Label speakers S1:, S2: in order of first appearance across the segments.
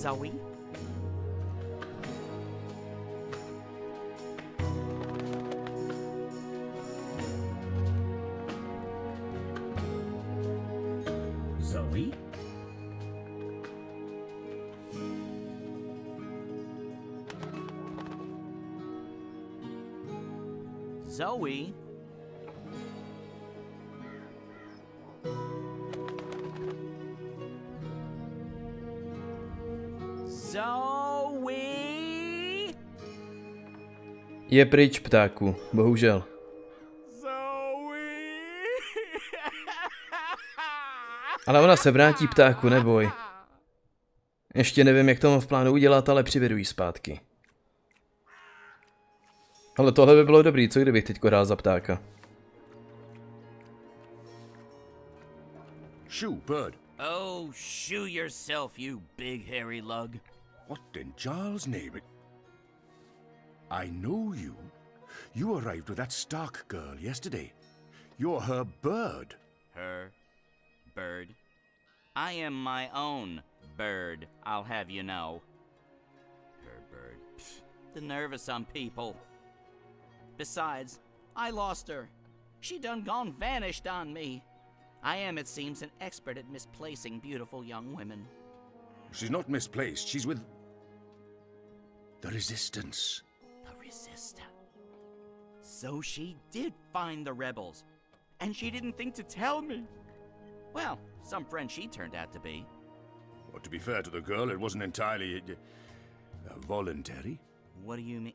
S1: Zoe?
S2: Zoe?
S1: Zoe? Zoe?
S3: Je pryč, ptáku, bohužel.
S1: Zoe?
S3: Ale ona se vrátí, ptáku, neboj. Ještě nevím, jak to mám v plánu udělat, ale přivedu jí zpátky. Ale tohle by bylo dobrý, co kdybych teďko hrál za ptáka.
S4: Shoo, bird.
S1: Oh, shoo yourself, you big hairy lug.
S4: What in Charles' name? I know you. You arrived with that Stark girl yesterday. You're her bird.
S1: Her bird? I am my own bird, I'll have you know. Her bird. Pfft, the nerve of some people. Besides, I lost her. She done gone vanished on me. I am, it seems, an expert at misplacing beautiful young women.
S4: She's not misplaced. She's with the Resistance.
S1: The Resistance. So she did find the rebels, and she didn't think to tell me. Well, some friend she turned out to be.
S4: Well, to be fair to the girl, it wasn't entirely voluntary.
S1: What do you mean?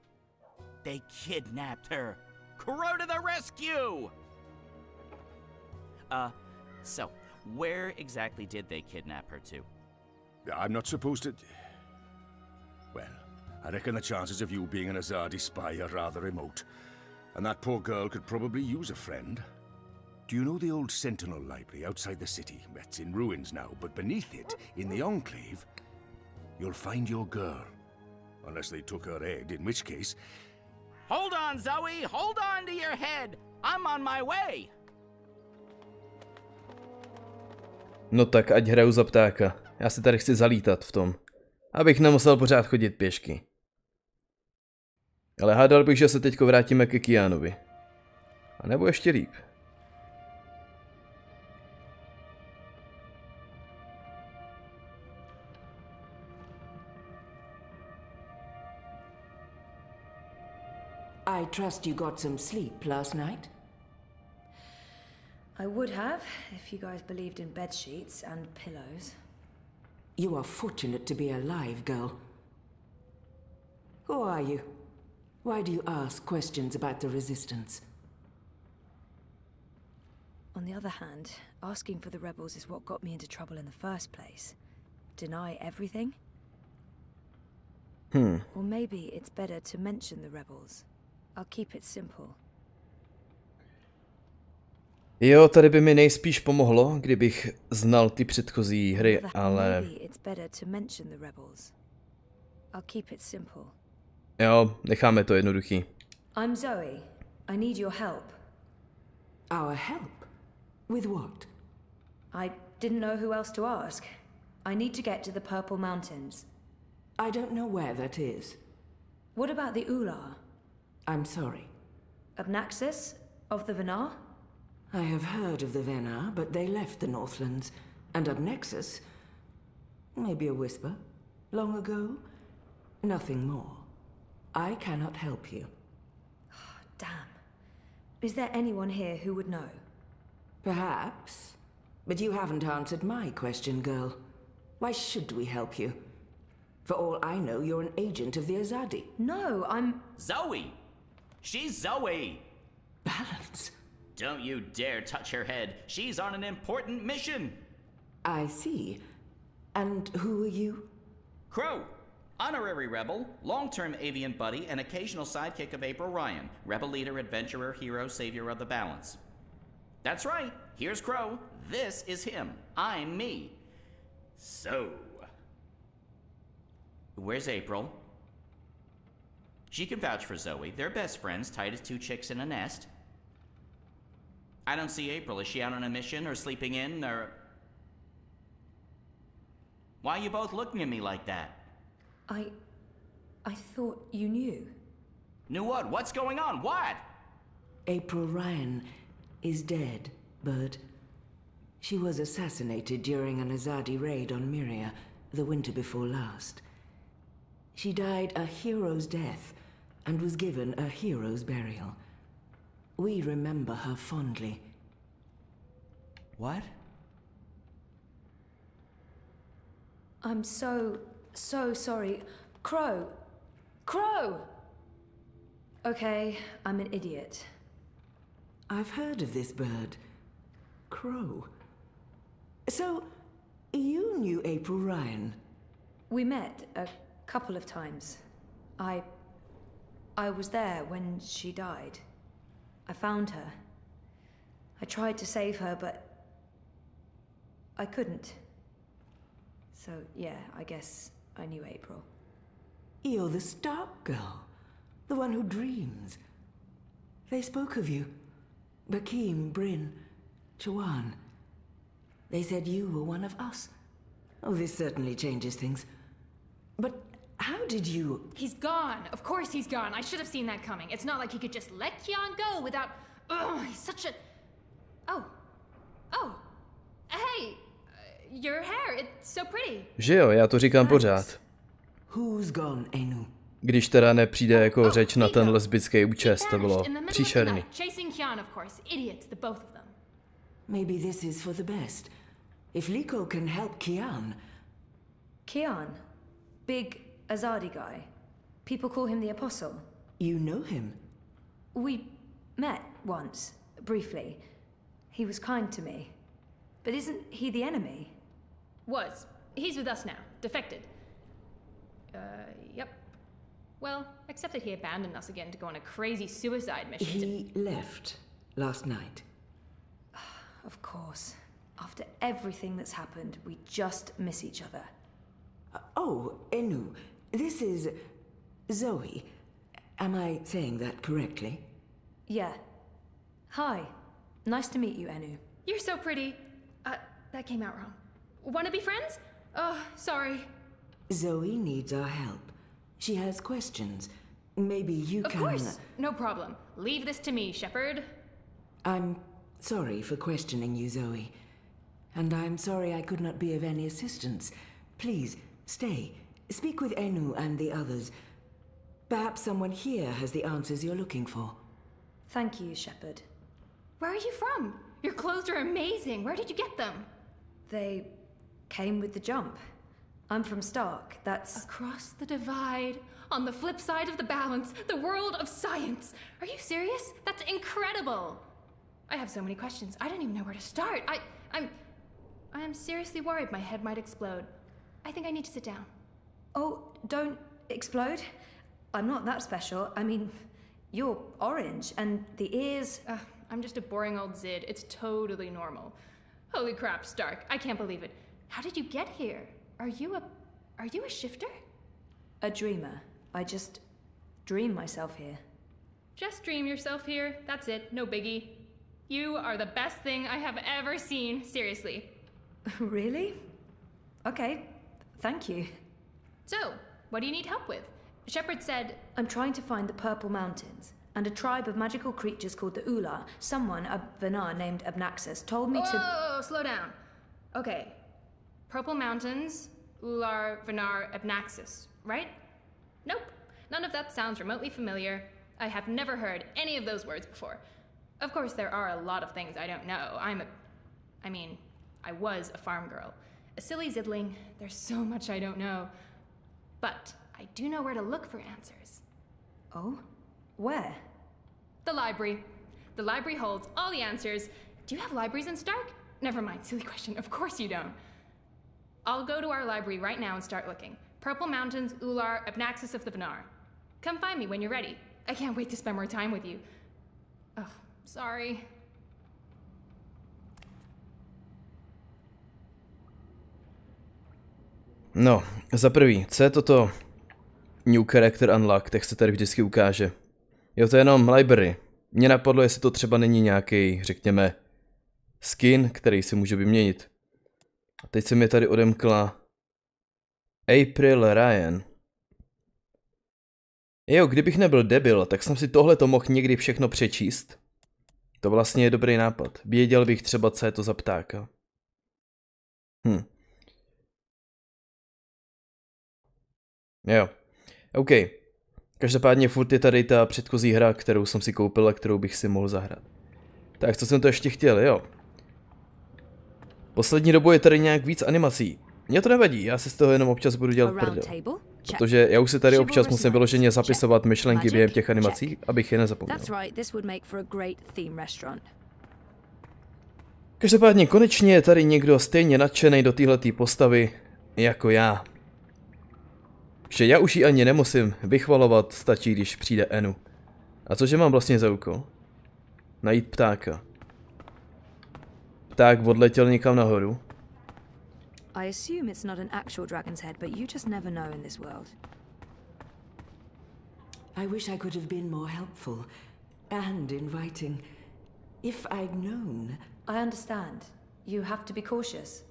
S1: They kidnapped her. Crow to the rescue! So, where exactly did they kidnap her to?
S4: I'm not supposed to... Well, I reckon the chances of you being an Azadi spy are rather remote. And that poor girl could probably use a friend. Do you know the old Sentinel Library outside the city? It's in ruins now, but beneath it, in the Enclave, you'll find your girl. Unless they took her head, in which case...
S1: Hold on, Zoe! Hold on to your head! I'm on my way!
S3: No tak ať hraju za ptáka. Já se tady chci zalítat v tom. Abych nemusel pořád chodit pěšky. Ale hádal bych, že se teďko vrátíme ke Kianovi. A nebo ještě líp.
S5: I trust you got some sleep last night?
S6: I would have, if you guys believed in bed sheets and pillows.
S5: You are fortunate to be alive, girl. Who are you? Why do you ask questions about the Resistance?
S6: On the other hand, asking for the rebels is what got me into trouble in the first place. Deny everything? Or maybe it's better to mention the rebels. I'll keep it simple.
S3: Jo, tady by mi nejspíš pomohlo, kdybych znal ty předchozí hry, ale... Jo, necháme to jednoduchý.
S6: I'm Zoe. I need your help.
S5: Our help? With what?
S6: I didn't know who else to ask. I need to get to the Purple Mountains.
S5: I don't know where that is.
S6: What about the Ular?
S5: I'm sorry.
S6: Obnaxis? Of the Venar?
S5: I have heard of the Venar, but they left the Northlands. And Obnexus? Maybe a whisper. Long ago? Nothing more. I cannot help you.
S6: Damn. Is there anyone here who would know?
S5: Perhaps. But you haven't answered my question, girl. Why should we help you? For all I know, you're an agent of the Azadi.
S6: No, I'm...
S1: Zoe! She's Zoe!
S5: Balance.
S1: Don't you dare touch her head. She's on an important mission.
S5: I see. And who are you?
S1: Crow. Honorary rebel, long-term avian buddy, and occasional sidekick of April Ryan. Rebel leader, adventurer, hero, savior of the balance. That's right. Here's Crow. This is him. I'm me. So... Where's April? She can vouch for Zoe. They're best friends, tight as two chicks in a nest. I don't see April. Is she out on a mission or sleeping in or... Why are you both looking at me like that?
S6: I thought you knew.
S1: Knew what? What's going on? What?
S5: April Ryan is dead, Bird. She was assassinated during an Azadi raid on Myria the winter before last. She died a hero's death and was given a hero's burial. We remember her fondly.
S1: What?
S6: I'm so sorry. Crow! Crow! Okay, I'm an idiot.
S5: I've heard of this bird. Crow. So, you knew April Ryan?
S6: We met a couple of times. I was there when she died. I found her. I tried to save her, but I couldn't. So, yeah, I guess I knew April.
S5: You're the Stark girl. The one who dreams. They spoke of you. Bakim, Bryn, Chawan. They said you were one of us. Oh, this certainly changes things. But how did you...
S7: He's gone. Of course he's gone. I should have seen that coming. It's not like he could just let Kian go without... Ugh, he's such a... Oh. Hey, your hair, it's so pretty.
S3: Že jo, já to říkám pořád.
S5: Who's gone, Enu?
S3: Když teda nepřijde jako řeč na ten lesbický účest, to bylo příšerný.
S7: Chasing Kian, of course. Idiots, the both of them.
S5: Maybe this is for the best. If Liko can help Kian...
S6: Kian? Big Azadi guy. People call him the Apostle.
S5: You know him?
S6: We met once, briefly. He was kind to me. But isn't he the enemy?
S7: Was. He's with us now. Defected. Yep. Well, except that he abandoned us again to go on a crazy suicide mission.
S5: He left last night.
S6: Of course. After everything that's happened, we just miss each other.
S5: Oh, Enu, this is Zoe. Am I saying that correctly?
S6: Yeah. Hi. Nice to meet you, Enu.
S7: You're so pretty. That came out wrong. Wanna be friends? Oh, sorry.
S5: Zoe needs our help. She has questions. Maybe you can...
S7: Of course, no problem. Leave this to me, Shepard.
S5: I'm sorry for questioning you, Zoe. And I'm sorry I could not be of any assistance. Please, stay. Speak with Enu and the others. Perhaps someone here has the answers you're looking for.
S6: Thank you, Shepard.
S7: Where are you from? Your clothes are amazing. Where did you get them?
S6: They came with the jump. I'm from Stark, that's...
S7: Across the divide, on the flip side of the balance, the world of science. Are you serious? That's incredible. I have so many questions. I don't even know where to start. I'm seriously worried my head might explode. I think I need to sit down.
S6: Oh, don't explode. I'm not that special. I mean, you're orange, and the ears...
S7: I'm just a boring old Zid. It's totally normal. Holy crap, Stark. I can't believe it. How did you get here? Are you a shifter?
S6: A dreamer. I just dream myself here.
S7: Just dream yourself here. That's it. No biggie. You are the best thing I have ever seen. Seriously.
S6: Really? Okay. Thank you.
S7: So, what do you need help with? Shepard said...
S6: I'm trying to find the Purple Mountains, and a tribe of magical creatures called the Ula. Someone, a Vanar named Abnaxus, told me to...
S7: Oh, slow down. Okay. Purple Mountains, Ular, Vanar, Abnaxus, right? Nope. None of that sounds remotely familiar. I have never heard any of those words before. Of course, there are a lot of things I don't know. I was a farm girl. A silly zidling. There's so much I don't know. But I do know where to look for answers.
S6: Oh? Where?
S7: The library. The library holds all the answers. Do you have libraries in Stark? Never mind, silly question. Of course you don't. I'll go to our library right now and start looking. Purple Mountains, Ular, Abnaxus of the Vanar. Come find me when you're ready. I can't wait to spend more time with you. Ugh, sorry.
S3: No, za prvý, co je toto New Character Unlock, tak se tady vždycky ukáže. Jo, to je jenom library. Mně napadlo, jestli to třeba není nějaký, řekněme, skin, který si může vyměnit. A teď se mi tady odemkla April Ryan. Jo, kdybych nebyl debil, tak jsem si tohleto mohl někdy všechno přečíst. To vlastně je dobrý nápad. Věděl bych třeba, co je to za ptáka. Jo. OK. Každopádně furt je tady ta předchozí hra, kterou jsem si koupil a kterou bych si mohl zahrát. Tak, co jsem to ještě chtěl, jo. Poslední dobou je tady nějak víc animací. Mně to nevadí, já si z toho jenom občas budu dělat prdel. Protože já už si tady občas musím vyloženě zapisovat myšlenky během těch animací, abych je nezapomněl. Každopádně konečně je tady někdo stejně nadšený do téhletý postavy jako já. Že já už ji ani nemusím vychvalovat, stačí, když přijde Enu. A cože mám vlastně za úkol? Najít ptáka. Pták odletěl někam nahoru.
S6: I assume it's not an actual dragon's head, but you just never know in this world.
S5: I wish I could have been more helpful and inviting. If I'd known.
S6: I understand. You have to be cautious.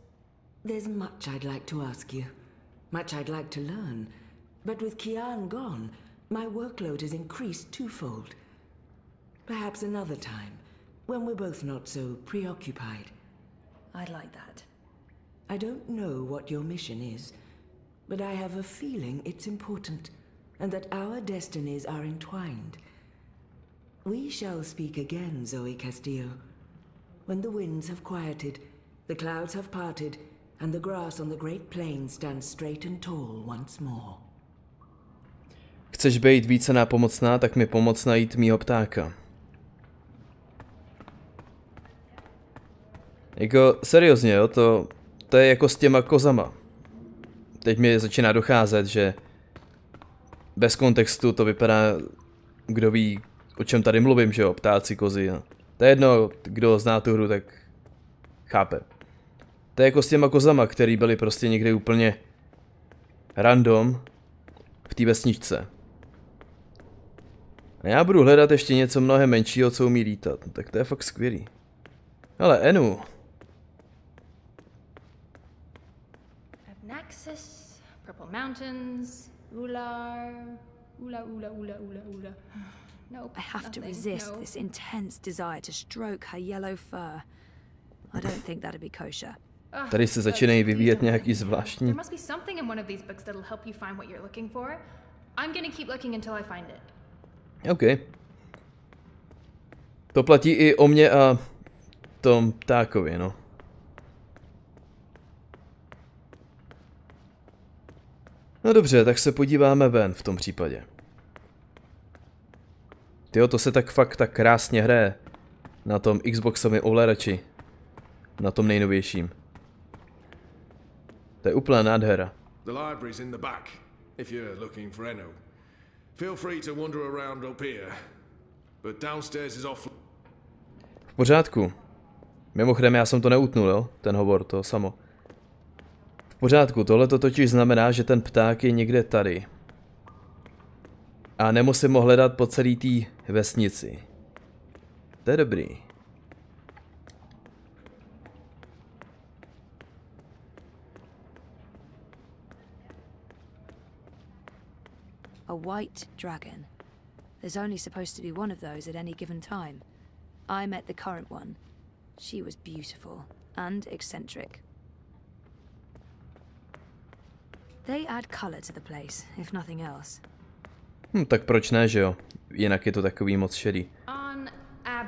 S5: There's much I'd like to ask you. Much I'd like to learn. But with Kian gone, my workload has increased twofold. Perhaps another time, when we're both not so preoccupied.
S6: I'd like that.
S5: I don't know what your mission is, but I have a feeling it's important, and that our destinies are entwined. We shall speak again, Zoe Castillo. When the winds have quieted, the clouds have parted, and the grass on the great plain stands straight and tall once more.
S3: Chceš být více nápomocná, tak mi pomoc najít mýho ptáka. Jako, seriózně, jo, to je jako s těma kozama. Teď mi začíná docházet, že bez kontextu to vypadá, kdo ví, o čem tady mluvím, že jo, ptáci, kozy. No. To je jedno, kdo zná tu hru, tak chápe. To je jako s těma kozama, který byly prostě někde úplně random v té vesničce. A já budu hledat ještě něco mnohem menšího, co umí lítat. No, tak to je fakt skvělý. Ale Enu.
S7: Abnaxis, Purple Mountains, Ular, Ula. Nope.
S6: I have to resist this intense desire to stroke her yellow fur. I don't think that'd be kosher.
S3: Tady se začínají vyvíjet nějaký zvláštní.
S7: There must be something in one of these books that'll help you find what you're looking for. I'm gonna keep looking until I find it.
S3: OK. To platí i o mě a tom ptákovi, no. No dobře, tak se podíváme ven v tom případě. Tyjo, to se tak fakt tak krásně hraje na tom Xboxovém ovladači. Na tom nejnovějším. To je úplná nádhera.
S8: The library's in the back, if you're looking for Eno. Feel free to wander around up here, but downstairs is off.
S3: V pořádku. Mimochodem, já jsem to neutnul, jo? Ten hovor, to samo. V pořádku, tohle to totiž znamená, že ten pták je někde tady. A nemusím ho hledat po celý té vesnici. To je dobrý.
S6: A white dragon. There's only supposed to be one of those at any given time. I met the current one. She was beautiful and eccentric. They add color to the place, if nothing else.
S3: Tak proč ne, že jo? Jinak je to takový moc šedý.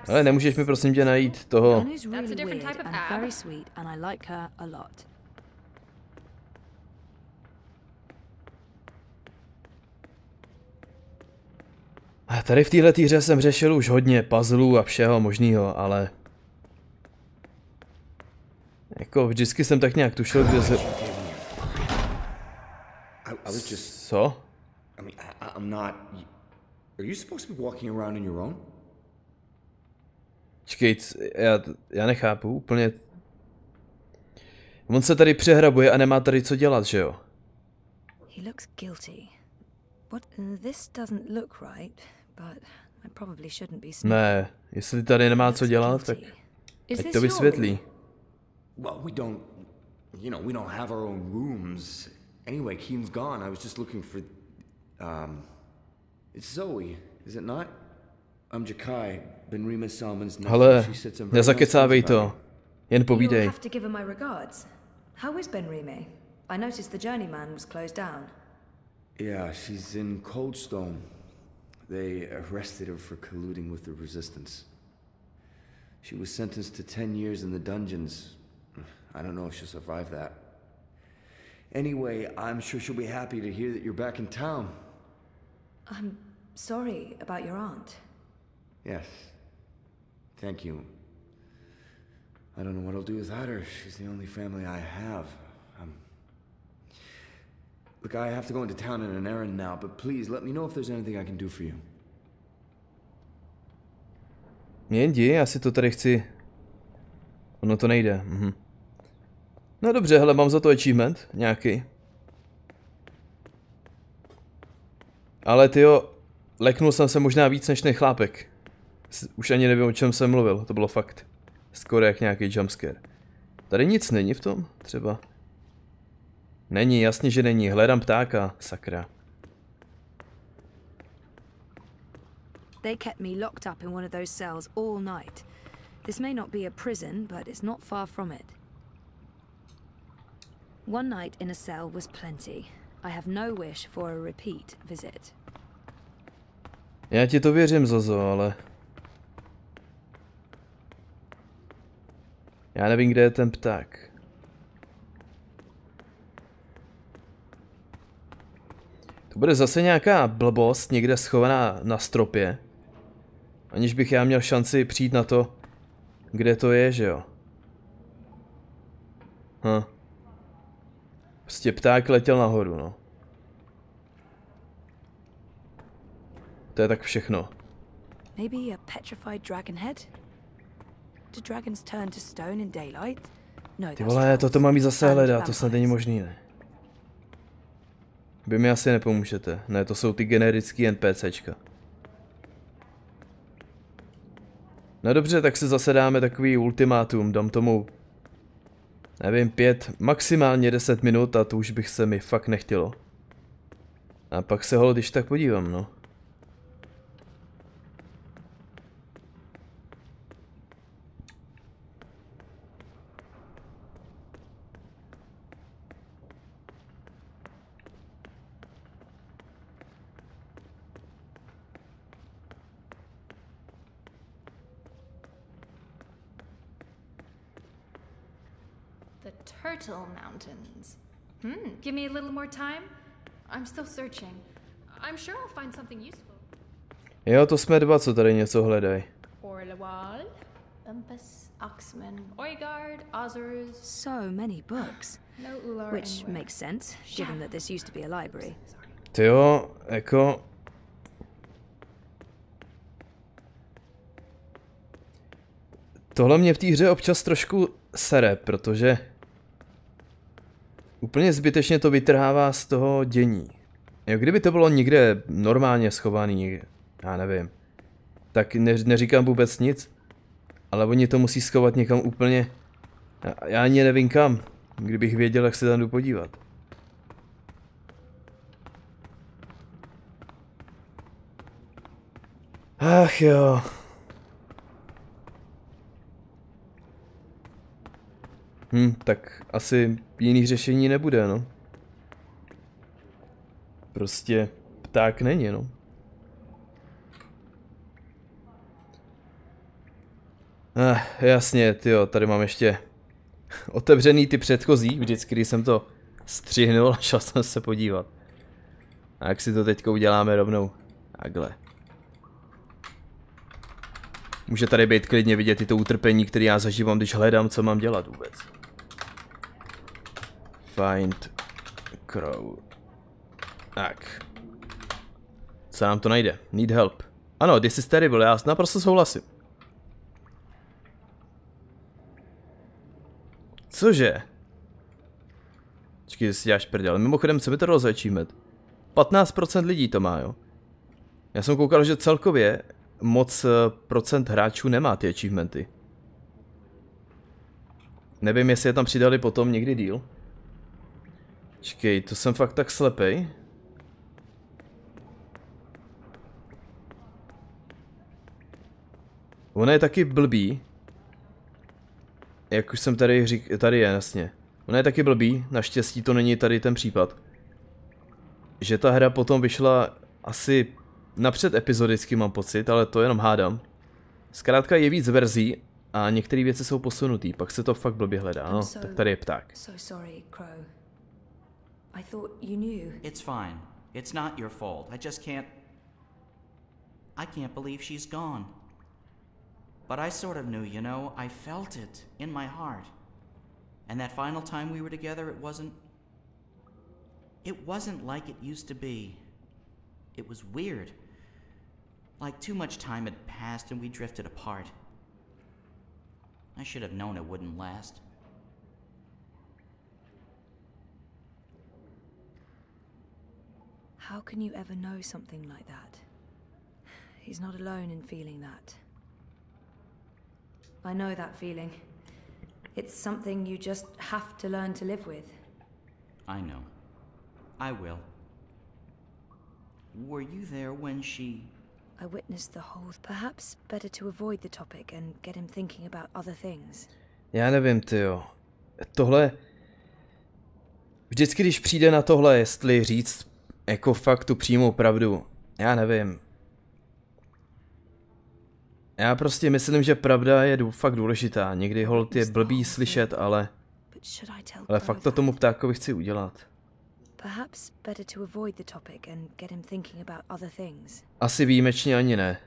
S3: Ale nemůžeš mi prosím tě najít toho... A tady v této hře jsem řešil už hodně puzzlů a všeho možného, ale... Jako vždycky jsem tak nějak tušil, kde se... Co?
S9: I mean, I'm not... Are you supposed to be walking around on your own?
S3: Čekej, já nechápu úplně... On se tady přehrabuje a nemá tady co dělat, že jo?
S6: He looks guilty. What? This doesn't look right, but I probably shouldn't be.
S3: Ne, jestli tady nemá co dělat, tak ať to vysvětlí.
S9: Well, we don't, you know, we don't have our own rooms, Anyway, Keen's gone. I was just looking for... It's Zoe, is it not? I'm Jakai, Ben Salmon's nephew.
S3: Hele,
S9: She said some very nice
S3: nezakecávej
S9: things about
S3: to. Jen
S6: You'll
S3: povídej.
S6: have to give her my regards. How is Ben-Rime? I noticed the journeyman was closed down.
S9: you. Yeah, she's in Coldstone. They arrested her for colluding with the Resistance. She was sentenced to 10 years in the dungeons. I don't know if she'll survive that. Anyway, I'm sure she'll be happy to hear that you're back in town.
S6: I'm sorry about your aunt.
S9: Yes. Thank you. I don't know what I'll do without her. She's the only family I have. Look, I have to go into town on an errand now, but please let me know if there's anything I can do for you.
S3: Jen jdi, já si to tady chci... Ono to nejde. No dobře, hele, mám za to achievement, nějaký. Ale tyjo, leknul jsem se možná víc než ten chlápek. Už ani nevím, o čem jsem mluvil, to bylo fakt. Skoro jak nějaký jumpscare. Tady nic není v tom, třeba. Není, jasně, že není, hledám ptáka, sakra.
S6: They kept me locked up in one of those cells all night. This may not be a prison, but it's not far from it. One night in a cell was plenty. I have no wish for a repeat visit.
S3: Já ti to věřím, Zozo, ale... Já nevím, kde je ten pták. To bude zase nějaká blbost někde schovaná na stropě. Aniž bych já měl šanci přijít na to, kde to je, že jo? Prostě pták letěl nahoru, no. To je tak všechno.
S6: Maybe a petrified dragon head? Do dragons turn to stone in daylight? No,
S3: Ty vole, toto mám jít zase hledat, to snad není možný, ne? Vy mi asi nepomůžete. Ne, to jsou ty generický NPCčka. No dobře, tak si zase dáme takový ultimátum, dám tomu, nevím, 5, maximálně 10 minut a to už bych se mi fakt nechtělo. A pak se holo když tak podívám, no.
S7: Turtle Mountains. Give me a little more time? I'm still searching. I'm sure I'll find something useful.
S3: Jo, to jsme dva, co tady něco hledají.
S7: Orlawal, Umpus, Oxman, Oigard, Ozers.
S6: So many books.
S7: No Ular
S6: Which
S7: anywhere.
S6: makes sense, given that this used to be a library.
S3: Ty jo, jako... Tohle mě v té hře občas trošku sere, protože... Úplně zbytečně to vytrhává z toho dění. Jo, kdyby to bylo někde normálně schovaný, já nevím, tak neříkám vůbec nic. Ale oni to musí schovat někam úplně... Já ani nevím kam, kdybych věděl, jak se tam jdu podívat. Ach jo. Tak asi jiný řešení nebude, no. Prostě pták není, no. Jasně, tyjo, tady mám ještě otevřený ty předchozí, vždycky, když jsem to střihnul a šel jsem se podívat. A jak si to teďka uděláme rovnou? Takhle. Může tady být klidně vidět i to utrpení, které já zažívám, když hledám, co mám dělat vůbec. Find crow. Tak. Co nám to najde? Need help. Ano, this is terrible, já naprosto souhlasím. Cože? Počkej, si děláš prdel. Mimochodem, co mi to dalo za achievement? 15% lidí to má, jo? Já jsem koukal, že celkově moc procent hráčů nemá ty achievementy. Nevím, jestli je tam přidali potom někdy díl. Počkej, to jsem fakt tak slepej. Ona je taky blbý. Jak už jsem tady říkal, tady je, jasně. Ona je taky blbý, naštěstí to není tady ten případ. Že ta hra potom vyšla asi napřed epizodicky, mám pocit, ale to jenom hádám. Zkrátka je víc verzí a některé věci jsou posunutý, pak se to fakt blbě hledá, no, tak tady je pták.
S1: It's fine. It's not your fault. I just can't... I can't believe she's gone. But I sort of knew, you know, I felt it in my heart. And that final time we were together, it wasn't like it used to be. It was weird. Like too much time had passed and we drifted apart. I should have known it wouldn't last.
S6: How can you ever know something like that? He's not alone in feeling that. I know that feeling. It's something you just have to learn to live with.
S1: I know. I will. Were you there when she...
S6: I witnessed the whole... Perhaps better to avoid the topic and get him thinking about other things.
S3: Já nevím, tyjo. Tohle... Vždycky, když přijde na tohle, jestli říct jako fakt tu přímou pravdu, já nevím. Já prostě myslím, že pravda je fakt důležitá. Někdy holt je blbý slyšet, ale fakt to tomu ptákovi chci udělat. Asi výjimečně ani ne,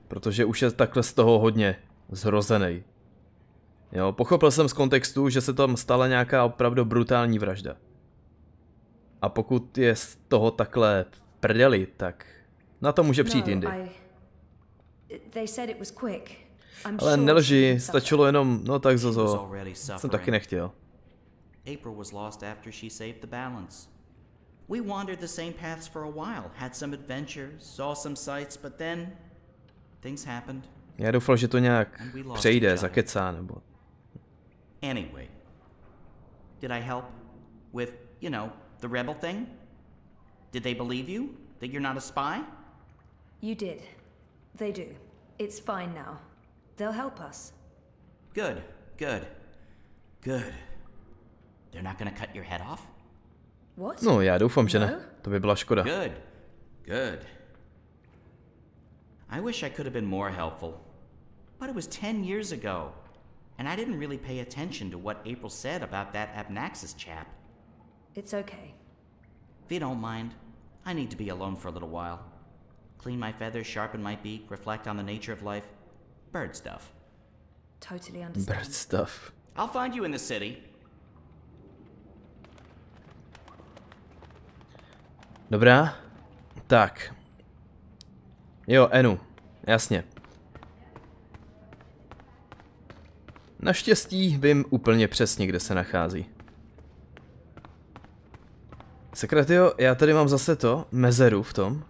S3: protože už je takhle z toho hodně zhrozený. Jo, pochopil jsem z kontextu, že se tam stala nějaká opravdu brutální vražda. A pokud je z toho takhle v prdeli, tak na to může přijít jindy. Ale nelži, stačilo jenom, no tak zozo, jsem taky nechtěl.
S1: April was lost after she saved the balance. We wandered the same paths for a while, had some adventures, saw some sights, but then things happened.
S3: Já doufal, že to nějak přejde, zakecá nebo...
S1: Anyway, did I help with, you know, the rebel thing? Did they believe you? That you're not a spy?
S6: You did. They do. It's fine now. They'll help us.
S1: Good, good, good. They're not gonna cut your head off?
S6: What?
S3: No, já doufám, že ne. To by byla škoda.
S1: Good, good. I wish I could have been more helpful. But it was 10 years ago. And I didn't really pay attention to what April said about that Abnaxis chap.
S6: It's okay.
S1: If you don't mind, I need to be alone for a little while. Clean my feathers, sharpen my beak, reflect on the nature of life. Bird stuff.
S6: Totally understand.
S3: Bird stuff.
S1: I'll find you in the city.
S3: Dobrá. Tak. Jo, Enu. Jasně. Naštěstí vím úplně přesně, kde se nachází. Sekretio, já tady mám zase to, mezeru v tom.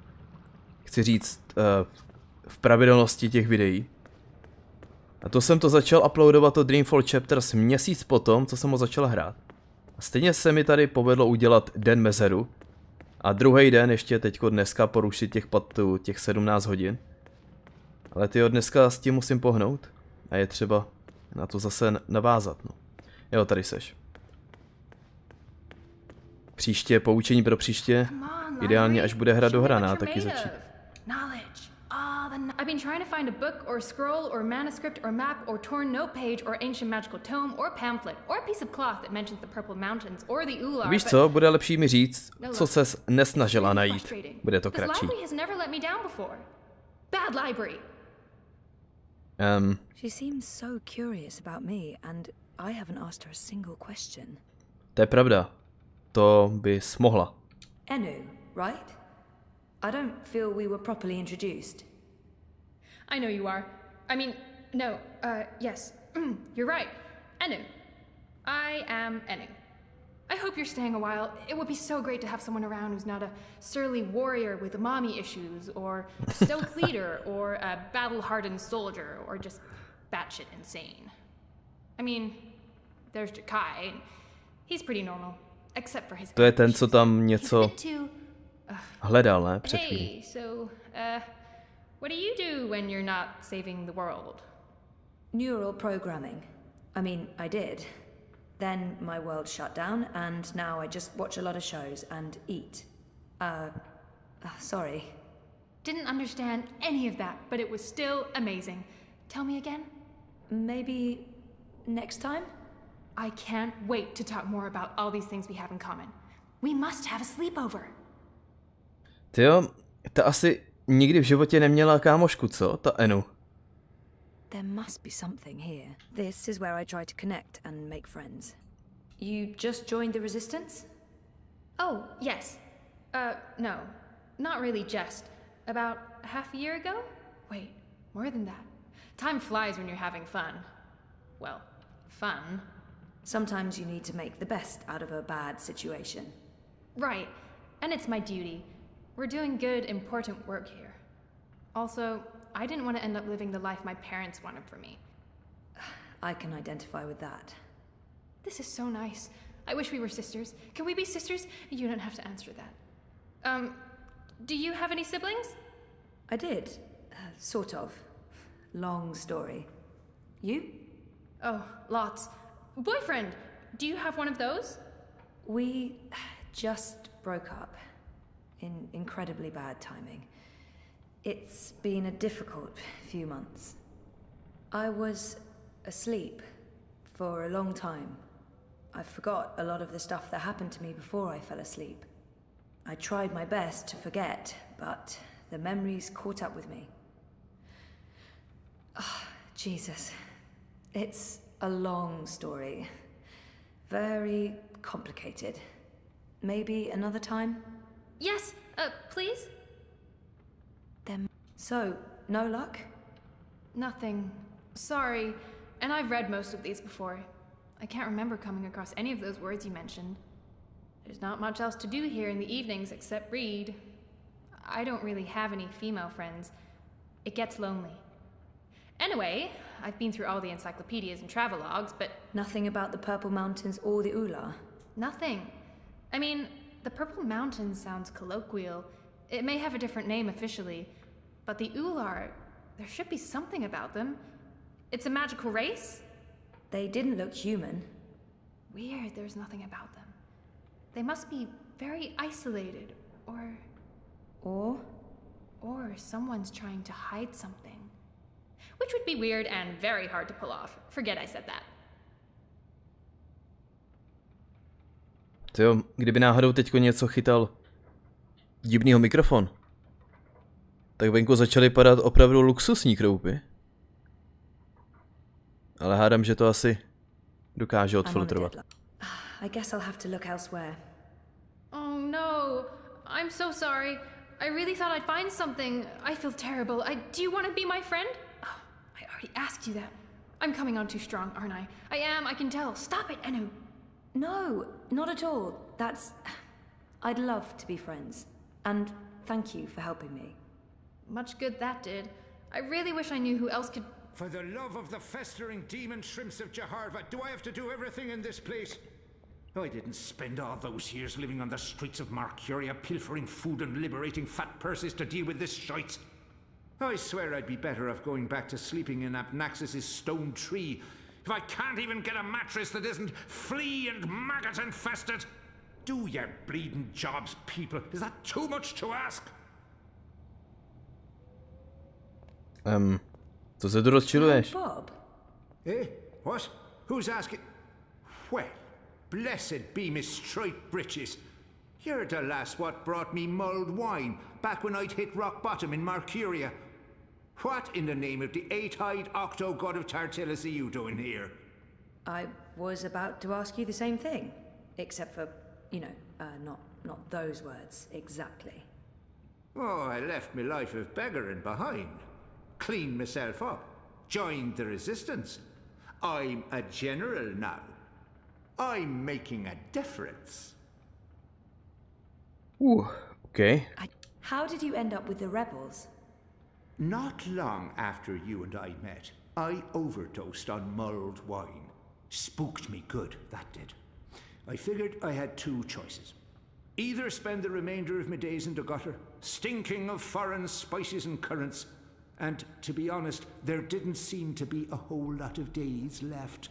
S3: Chci říct, v pravidelnosti těch videí. A to jsem to začal uploadovat to Dreamfall Chapters měsíc potom, co jsem ho začal hrát. A stejně se mi tady povedlo udělat den mezeru. A druhý den ještě teďko dneska porušit těch 17 hodin. Ale tyjo, dneska s tím musím pohnout. A je třeba na to zase navázat, no. Jo, tady seš. Příště, poučení pro příště. Ideálně, až bude hra dohraná, taky začít.
S7: I've been trying to find a book or scroll or manuscript or map or torn note page or ancient magical tome or pamphlet or a piece of cloth that mentions the Purple Mountains or the Ular.
S3: Víš co, bude lepší mi říct, co ses nesnažila najít. Bude to kratší.
S7: Bad library.
S6: She seems so curious about me and I haven't asked her a single question.
S3: To je pravda. To bys mohla.
S6: Enu, right? I don't feel we were properly introduced.
S7: I know you are. I mean, no, yes. You're right. Enu. I am Enu. I hope you're staying a while. It would be so great to have someone around who's not a surly warrior with mommy issues, or a stoic leader, or a battle-hardened soldier, or just batshit insane. I mean, there's Jakai. He's pretty normal. except for his
S3: To je ten, co
S7: actions.
S3: tam
S7: He's a
S3: něco
S7: bit too...
S3: hledal, ne? Před chvílí.
S7: Hey, so, what do you do when you're not saving the world?
S6: Neural programming. I mean, I did. Then my world shut down, and now I just watch a lot of shows and eat. Sorry.
S7: Didn't understand any of that, but it was still amazing. Tell me again?
S6: Maybe next time?
S7: I can't wait to talk more about all these things we have in common. We must have a sleepover.
S3: Tyjo, ta asi nikdy v životě neměla kámošku, co? Ta Enu.
S6: There must be something here. This is where I try to connect and make friends. You just joined the Resistance?
S7: Oh, yes. No. Not really just. About half a year ago? Wait, more than that. Time flies when you're having fun. Well, fun.
S6: Sometimes you need to make the best out of a bad situation.
S7: Right, and it's my duty. We're doing good, important work here. Also, I didn't want to end up living the life my parents wanted for me.
S6: I can identify with that.
S7: This is so nice. I wish we were sisters. Can we be sisters? You don't have to answer that. Do you have any siblings?
S6: I did. Sort of. Long story. You?
S7: Oh, lots. Boyfriend! Do you have one of those?
S6: We just broke up. In incredibly bad timing. It's been a difficult few months. I was asleep for a long time. I forgot a lot of the stuff that happened to me before I fell asleep. I tried my best to forget, but the memories caught up with me. Oh, Jesus. It's a long story. Very complicated. Maybe another time?
S7: Yes, please?
S6: So, no luck?
S7: Nothing. Sorry. And I've read most of these before. I can't remember coming across any of those words you mentioned. There's not much else to do here in the evenings except read. I don't really have any female friends. It gets lonely. Anyway, I've been through all the encyclopedias and travelogues, but...
S6: Nothing about the Purple Mountains or the Ula?
S7: Nothing. I mean, the Purple Mountains sounds colloquial. It may have a different name officially, but the Ular, there should be something about them. It's a magical race?
S6: They didn't look human.
S7: Weird, there's nothing about them. They must be very isolated, or someone's trying to hide something. Which would be weird and very hard to pull off. Forget I said that.
S3: Tyjo, kdyby náhodou teďko něco chytal divnýho mikrofon, tak venku začaly padat opravdu luxusní kroupy. Ale hádám, že to asi dokáže odfiltrovat.
S6: I guess I'll have to look elsewhere.
S7: Oh no, I'm so sorry. I really thought I'd find something. I feel terrible. Do you want to be my friend? Oh, I already asked you that. I'm coming on too strong, aren't I? I am, I can tell. Stop it, Enu.
S6: No, not at all. I'd love to be friends. And thank you for helping me.
S7: Much good that did. I really wish I knew who else could...
S10: For the love of the festering demon shrimps of Jaharva, do I have to do everything in this place? I didn't spend all those years living on the streets of Marcuria, pilfering food and liberating fat purses to deal with this shite. I swear I'd be better off going back to sleeping in Abnaxis' stone tree if I can't even get a mattress that isn't flea and maggot infested. Do your bleeding jobs, people. Is that too much to ask?
S3: Co se tu rozčiluješ?
S6: Bob?
S10: Eh? What? Who's asking? Well, blessed be Miss Striped Britches. You're the lass what brought me mulled wine back when I'd hit rock bottom in Marcuria. What in the name of the eight-eyed octo-god of Tartellus are you doing here?
S6: I was about to ask you the same thing. Except for, you know, not those words exactly.
S10: Oh, I left my life of beggaring behind. Cleaned myself up. Joined the resistance. I'm a general now. I'm making a difference.
S3: Okay.
S6: How did you end up with the rebels?
S10: Not long after you and I met, I overdosed on mulled wine. Spooked me good, that did. I figured I had two choices. Either spend the remainder of my days in the gutter, stinking of foreign spices and currants, and to be honest, there didn't seem to be a whole lot of days left.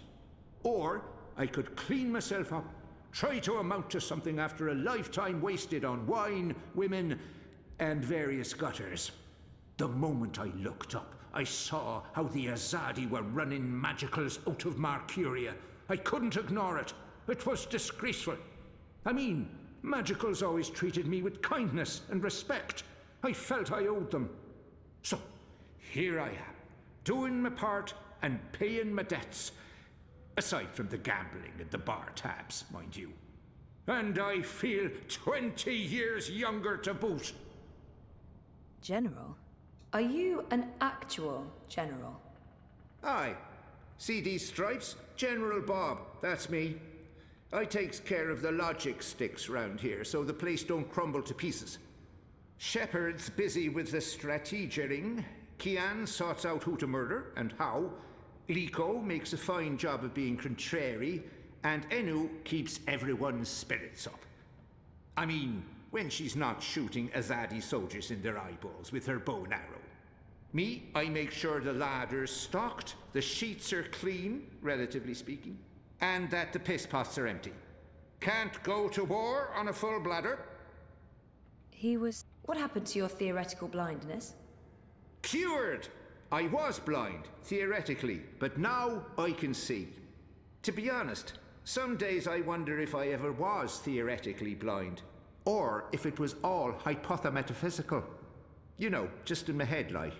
S10: Or I could clean myself up, try to amount to something after a lifetime wasted on wine, women, and various gutters. The moment I looked up, I saw how the Azadi were running magicals out of Marcuria. I couldn't ignore it. It was disgraceful. I mean, magicals always treated me with kindness and respect. I felt I owed them. So, here I am, doing my part and paying my debts. Aside from the gambling and the bar tabs, mind you. And I feel 20 years younger to boot.
S6: General? Are you an actual general?
S10: Aye. See these stripes? General Bob, that's me. I takes care of the logic sticks round here so the place don't crumble to pieces. Shepard's busy with the strategering. Kian sorts out who to murder and how. Liko makes a fine job of being contrary, and Enu keeps everyone's spirits up. I mean, when she's not shooting Azadi soldiers in their eyeballs with her bow and arrow. Me, I make sure the ladder's stocked, the sheets are clean, relatively speaking, and that the piss pots are empty. Can't go to war on a full bladder.
S6: What happened to your theoretical blindness?
S10: Cured! I was blind, theoretically, but now I can see. To be honest, some days I wonder if I ever was theoretically blind, or if it was all hypothemetaphysical. You know, just in my head, like.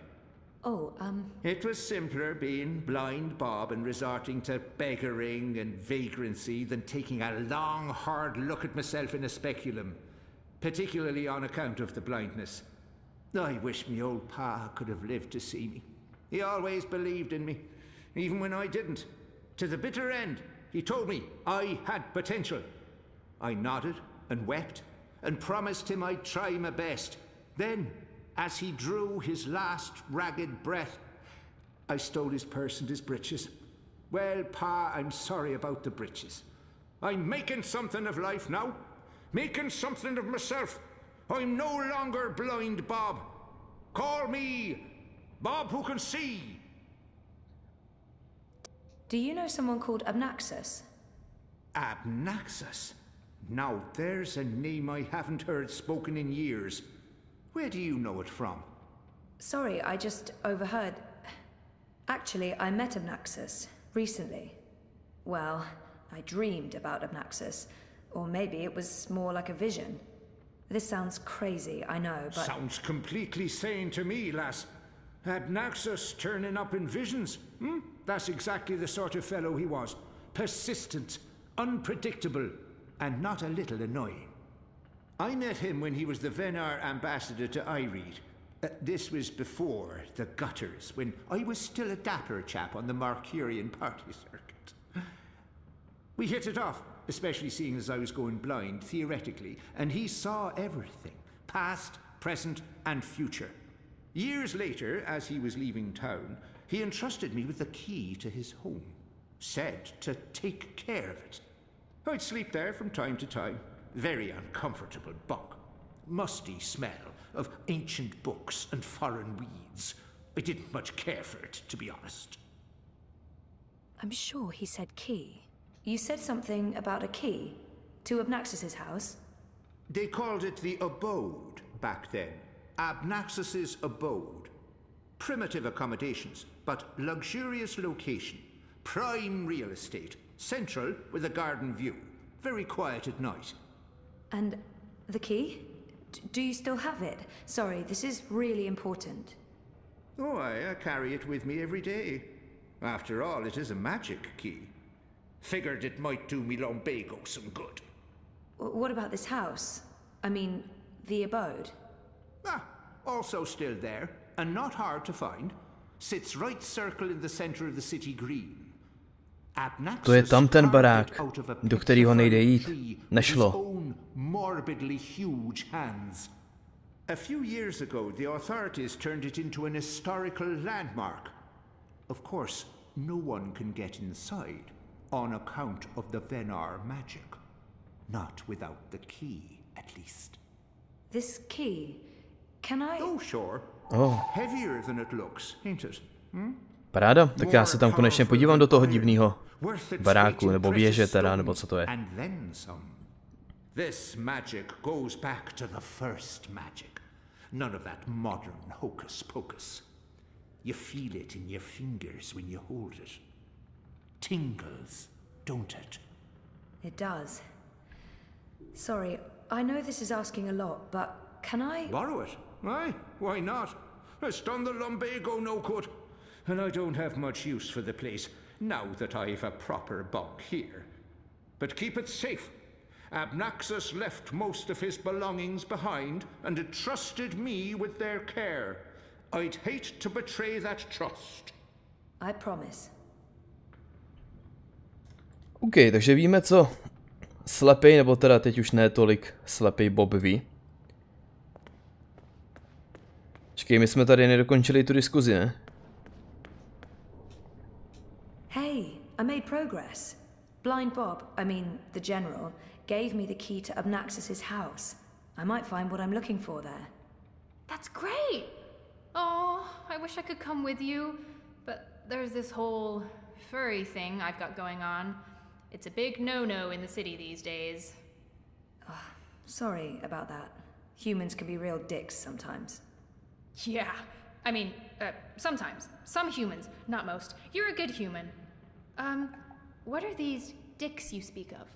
S10: It was simpler being blind Bob and resorting to beggaring and vagrancy than taking a long, hard look at myself in a speculum, particularly on account of the blindness. I wish me old pa could have lived to see me. He always believed in me, even when I didn't. To the bitter end, he told me I had potential. I nodded and wept and promised him I'd try my best. Then, as he drew his last ragged breath, I stole his purse and his breeches. Well, Pa, I'm sorry about the breeches. I'm making something of life now. Making something of myself. I'm no longer blind Bob. Call me Bob who can see.
S6: Do you know someone called Abnaxus?
S10: Abnaxus? Now there's a name I haven't heard spoken in years. Where do you know it from?
S6: Sorry, I just overheard. Actually, I met Abnaxus recently. Well, I dreamed about Abnaxus. Or maybe it was more like a vision. This sounds crazy, I know, but...
S10: Sounds completely sane to me, lass. Abnaxus turning up in visions? That's exactly the sort of fellow he was. Persistent, unpredictable, and not a little annoying. I met him when he was the Venar ambassador to Ireed. This was before the gutters, when I was still a dapper chap on the Marcurian party circuit. We hit it off, especially seeing as I was going blind, theoretically, and he saw everything, past, present, and future. Years later, as he was leaving town, he entrusted me with the key to his home, said to take care of it. I'd sleep there from time to time. Very uncomfortable bunk. Musty smell of ancient books and foreign weeds. I didn't much care for it, to be honest.
S6: I'm sure he said key. You said something about a key to Abnaxus's house?
S10: They called it the abode back then. Abnaxus's abode. Primitive accommodations, but luxurious location. Prime real estate. Central with a garden view. Very quiet at night.
S6: And the key? Do you still have it? Sorry, this is really important.
S10: Oh, I carry it with me every day. After all, it is a magic key. Figured it might do me lumbago some good.
S6: What about this house? I mean, the abode?
S10: Also still there, and not hard to find. Sits right circle in the center of the city green.
S3: To je tam ten barák, do kterého nejde jít. Nešlo.
S10: Morbidly huge hands. A few years ago, the authorities turned it into an historical landmark. Of course, no one can get inside on account of the Venar magic. Not without the key, at least.
S6: This key, can I...
S10: Oh, sure.
S3: Oh.
S10: Heavier than it looks, ain't it?
S3: Paráda, tak já se tam konečně podívám do toho divného baráku, nebo věže teda, nebo co to je.
S10: And then some. This magic goes back to the first magic. None of that modern hocus pocus. You feel it in your fingers when you hold it. Tingles, don't it?
S6: It does. Sorry, I know this is asking a lot, but can I...
S10: Borrow it? Aye, why not? It's done the lumbago no good. And I don't have much use for the place now that I've a proper bunk here. But keep it safe. Abnaxus left most of his belongings behind and entrusted me with their care. I'd hate to betray that trust.
S6: I promise.
S3: OK, takže víme, co slepej, nebo teda teď už ne tolik slepej Bob ví. Počkej, my jsme tady nedokončili tu diskuzi, ne?
S6: Hey, I made progress. Blind Bob, I mean the general, gave me the key to Abnaxus's house. I might find what I'm looking for there.
S7: That's great! Oh, I wish I could come with you, but there's this whole furry thing I've got going on. It's a big no-no in the city these days.
S6: Sorry about that. Humans can be real dicks sometimes.
S7: Yeah, I mean, sometimes. Some humans, not most. You're a good human. What are these dicks you speak of?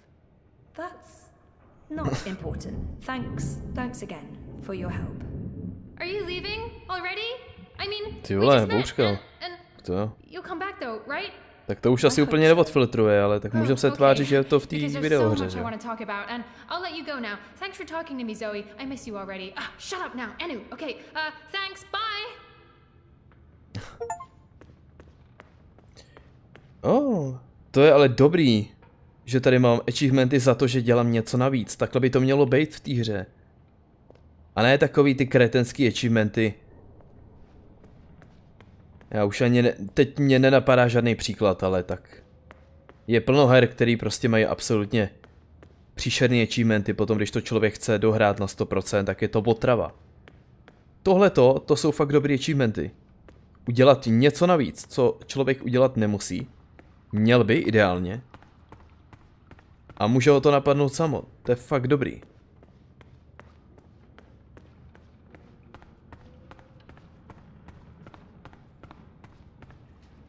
S6: That's not important. Thanks again for your help.
S7: Are you leaving already? I mean,
S3: Ty
S7: we
S3: vole,
S7: just met,
S3: bouška.
S7: and
S3: To.
S7: you'll come back though, right?
S3: Tak to už asi úplně neodfiltruje, ale tak můžeme se tvářit, že je to v té videohře, že?
S7: I'll let you go now. Thanks for talking to me, Zoe. I miss you already. Shut up now. Anu, okay. Thanks. Bye.
S3: To je ale dobrý, že tady mám achievementy za to, že dělám něco navíc. Takhle by to mělo být v té hře. A ne takový ty kretenský achievementy. Já už ani teď mě nenapadá žádný příklad, ale tak. Je plno her, který prostě mají absolutně příšerný achievementy, potom když to člověk chce dohrát na 100%, tak je to otrava. Tohleto, to jsou fakt dobrý achievementy. Udělat něco navíc, co člověk udělat nemusí. Měl by, ideálně. A může ho to napadnout samo. To je fakt dobrý.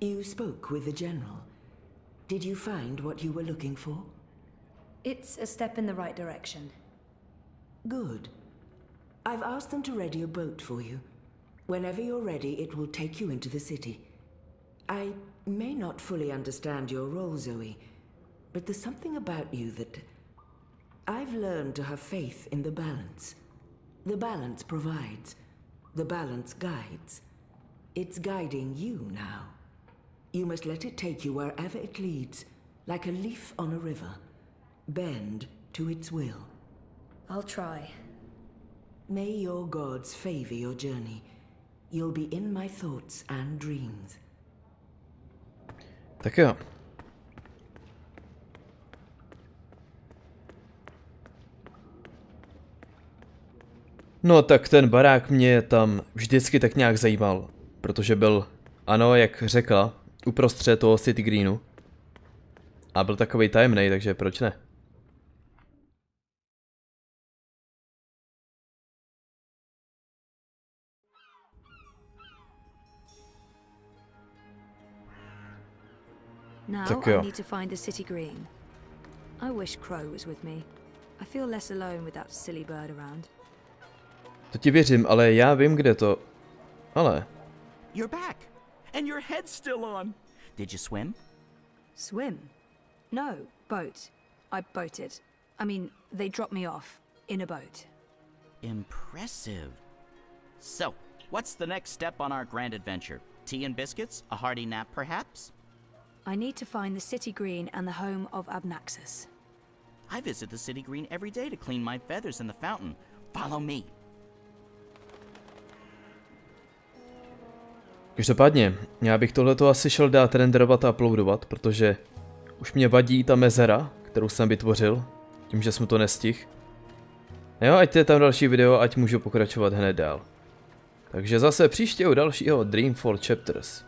S5: You spoke with the general. Did you find what you were looking for?
S6: It's a step in the right direction.
S5: Good. I've asked them to ready a boat for you. Whenever you're ready, it will take you into the city. I may not fully understand your role, Zoe, but there's something about you that... I've learned to have faith in the balance. The balance provides. The balance guides. It's guiding you now. You must let it take you wherever it leads, like a leaf on a river. Bend to its will.
S6: I'll try.
S5: May your gods favor your journey. You'll be in my thoughts and dreams.
S3: Tak jo. No tak ten barák mě tam vždycky tak nějak zajímal, protože byl, ano, jak řekla, uprostřed toho City Greenu. A byl takovej tajemnej, takže proč ne?
S6: Now I need to find the City Green. I wish Crow was with me. I feel less alone with that silly bird around.
S3: To ti věřím, ale já vím, kde to... Ale...
S1: You're back, and your head's still on. Did you swim?
S6: Swim? No, boat. I boated. I mean, they dropped me off in a boat.
S1: Impressive. So, what's the next step on our grand adventure? Tea and biscuits? A hearty nap, perhaps?
S6: I need to find the City Green and the home of Abnaxus.
S1: I visit the City Green every day to clean my feathers in the fountain. Follow me.
S3: Každopádně, já bych tohleto asi šel dát renderovat a uploadovat, protože už mě vadí ta mezera, kterou jsem vytvořil tím, že jsem to nestihl. Jo, ať je tam další video, ať můžu pokračovat hned dál. Takže zase příště u dalšího Dreamfall Chapters.